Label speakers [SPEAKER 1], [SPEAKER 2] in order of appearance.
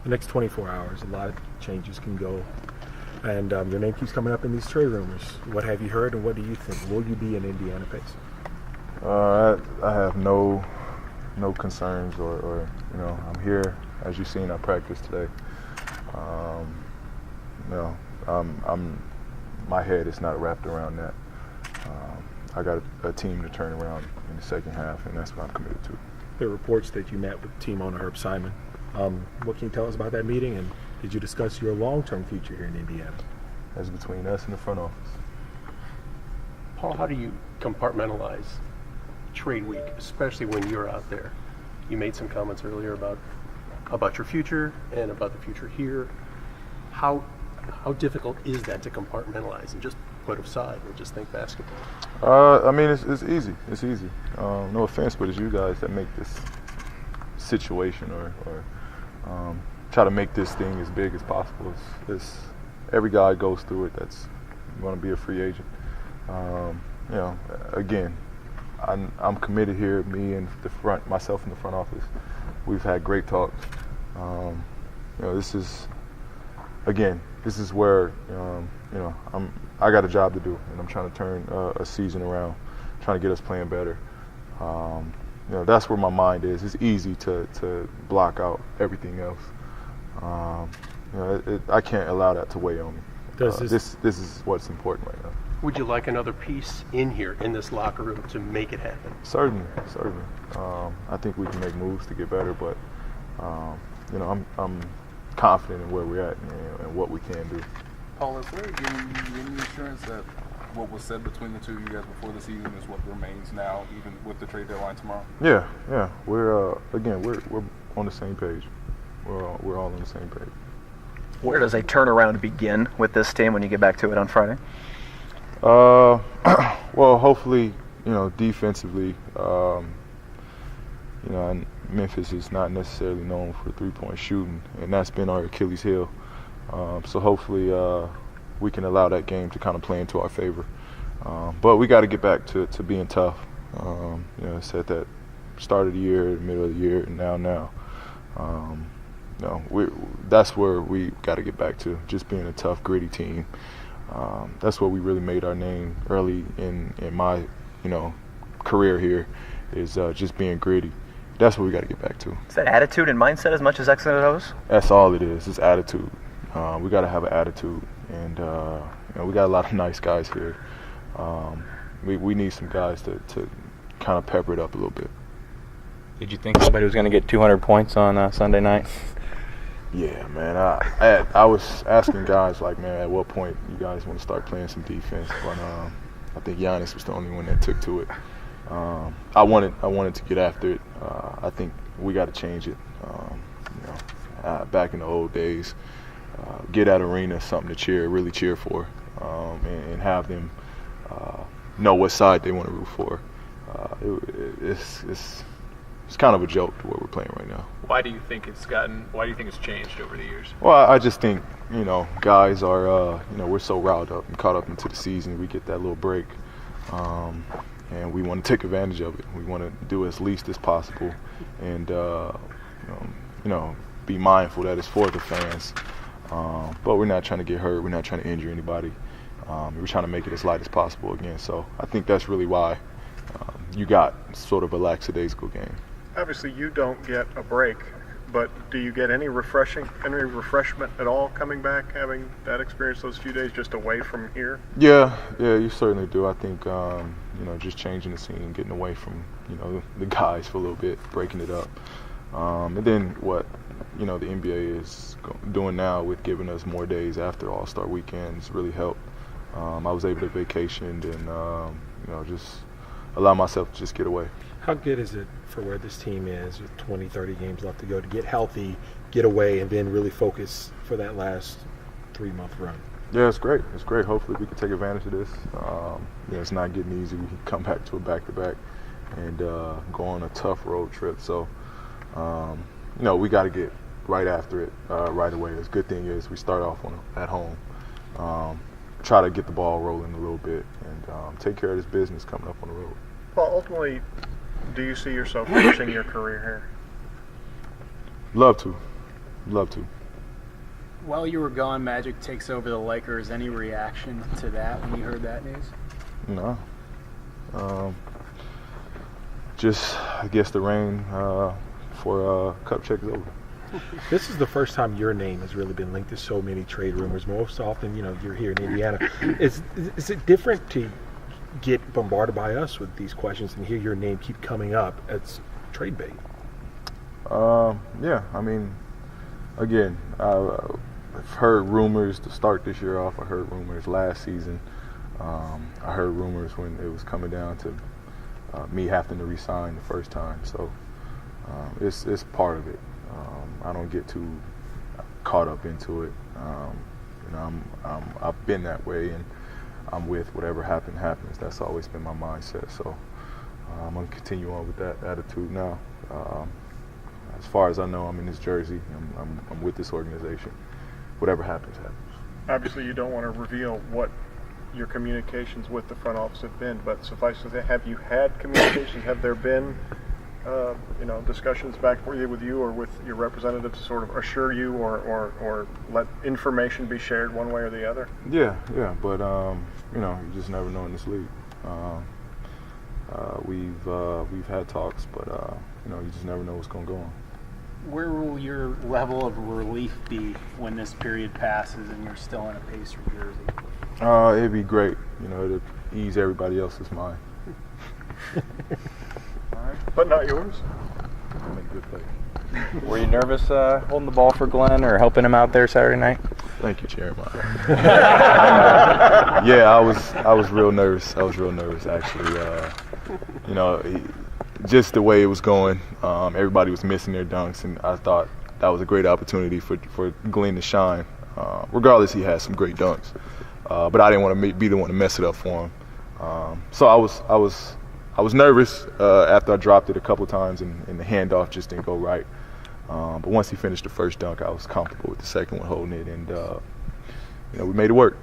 [SPEAKER 1] the next 24 hours, a lot of changes can go. And your name keeps coming up in these trade rumors. What have you heard, and what do you think? Will you be an Indiana Pacer?
[SPEAKER 2] I have no concerns, or I'm here. As you've seen, I practiced today. My head is not wrapped around that. I got a team to turn around in the second half, and that's what I'm committed to.
[SPEAKER 1] There are reports that you met with team owner Herb Simon. What can you tell us about that meeting, and did you discuss your long-term future here in Indiana?
[SPEAKER 2] That's between us and the front office.
[SPEAKER 3] Paul, how do you compartmentalize trade week, especially when you're out there? You made some comments earlier about your future and about the future here. How difficult is that to compartmentalize and just put aside and just think basketball?
[SPEAKER 2] It's easy. It's easy. No offense, but it's you guys that make this situation or try to make this thing as big as possible. It's every guy goes through it that's going to be a free agent. Again, I'm committed here. Me and myself in the front office, we've had great talks. This is where I got a job to do, and I'm trying to turn a season around, trying to get us playing better. That's where my mind is. It's easy to block out everything else. I can't allow that to weigh on me. This is what's important right now.
[SPEAKER 3] Would you like another piece in here, in this locker room, to make it happen?
[SPEAKER 2] Certainly. I think we can make moves to get better, but I'm confident in where we're at and what we can do.
[SPEAKER 4] Paul, is there any assurance that what was said between the two of you guys before the season is what remains now, even with the trade deadline tomorrow?
[SPEAKER 2] Yeah. We're on the same page. We're all on the same page.
[SPEAKER 5] Where does a turnaround begin with this team when you get back to it on Friday?
[SPEAKER 2] Well, hopefully, defensively, and Memphis is not necessarily known for three-point shooting, and that's been our Achilles heel. So hopefully we can allow that game to kind of play into our favor. But we got to get back to being tough. It's at that start of the year, middle of the year, and now. That's where we got to get back to, just being a tough, gritty team. That's where we really made our name early in my, career here, is just being gritty. That's what we got to get back to.
[SPEAKER 5] Is that attitude and mindset as much as X's and O's?
[SPEAKER 2] That's all it is. It's attitude. We got to have an attitude, and we got a lot of nice guys here. We need some guys to kind of pepper it up a little bit.
[SPEAKER 6] Did you think somebody was going to get 200 points on Sunday night?
[SPEAKER 2] Yeah, man. I was asking guys, like, man, at what point you guys want to start playing some defense? But I think Giannis was the only one that took to it. I wanted to get after it. I think we got to change it. Back in the old days, get that arena something to really cheer for, and have them know what side they want to root for. It's kind of a joke to what we're playing right now.
[SPEAKER 7] Why do you think it's changed over the years?
[SPEAKER 2] Well, I just think, guys are, we're so riled up and caught up into the season. We get that little break, and we want to take advantage of it. We want to do as least as possible, and be mindful that it's for the fans. But we're not trying to get hurt. We're not trying to injure anybody. We're trying to make it as light as possible again. So I think that's really why you got sort of a lackadaisical game.
[SPEAKER 8] Obviously, you don't get a break, but do you get any refreshment at all coming back, having that experience those few days just away from here?
[SPEAKER 2] Yeah, you certainly do. I think just changing the scene, getting away from the guys for a little bit, breaking it up, and then what the NBA is doing now with giving us more days after All-Star weekends really helped. I was able to vacation and just allow myself to just get away.
[SPEAKER 1] How good is it for where this team is with 20, 30 games left to go to get healthy, get away, and then really focus for that last 3-month run?
[SPEAKER 2] Yeah, it's great. It's great. Hopefully we can take advantage of this. It's not getting easy. We can come back to a back-to-back and go on a tough road trip. So, we got to get right after it right away. The good thing is we start off at home. Try to get the ball rolling a little bit and take care of this business coming up on the road.
[SPEAKER 8] Well, ultimately, do you see yourself finishing your career here?
[SPEAKER 2] Love to.
[SPEAKER 9] While you were gone, Magic takes over the Lakers. Any reaction to that when you heard that news?
[SPEAKER 2] No. Just, I guess the rain for Cup check is over.
[SPEAKER 1] This is the first time your name has really been linked to so many trade rumors. Most often, you're here in Indiana. Is it different to get bombarded by us with these questions and hear your name keep coming up as trade bait?
[SPEAKER 2] Yeah, I mean, again, I've heard rumors to start this year off. I heard rumors last season. I heard rumors when it was coming down to me having to resign the first time. So it's part of it. I don't get too caught up into it. I've been that way, and I'm with whatever happens. That's always been my mindset. So I'm gonna continue on with that attitude now. As far as I know, I'm in this jersey. I'm with this organization. Whatever happens, happens.
[SPEAKER 8] Obviously, you don't want to reveal what your communications with the front office have been, but suffice to say, have you had communications? Have there been, discussions back with you or with your representatives to sort of assure you or let information be shared one way or the other?
[SPEAKER 2] Yeah, but you just never know in this league. We've had talks, but you just never know what's going to go on.
[SPEAKER 9] Where will your level of relief be when this period passes and you're still in a Pacer jersey?
[SPEAKER 2] It'd be great. It'd ease everybody else's mind.
[SPEAKER 8] But not yours.
[SPEAKER 2] I'm in a good place.
[SPEAKER 6] Were you nervous holding the ball for Glenn or helping him out there Saturday night?
[SPEAKER 2] Thank you, Jeremiah. Yeah, I was real nervous. I was real nervous, actually. Just the way it was going, everybody was missing their dunks, and I thought that was a great opportunity for Glenn to shine. Regardless, he had some great dunks, but I didn't want to be the one to mess it up for him. So I was nervous after I dropped it a couple times, and the handoff just didn't go right. But once he finished the first dunk, I was comfortable with the second one holding it, and we made it work.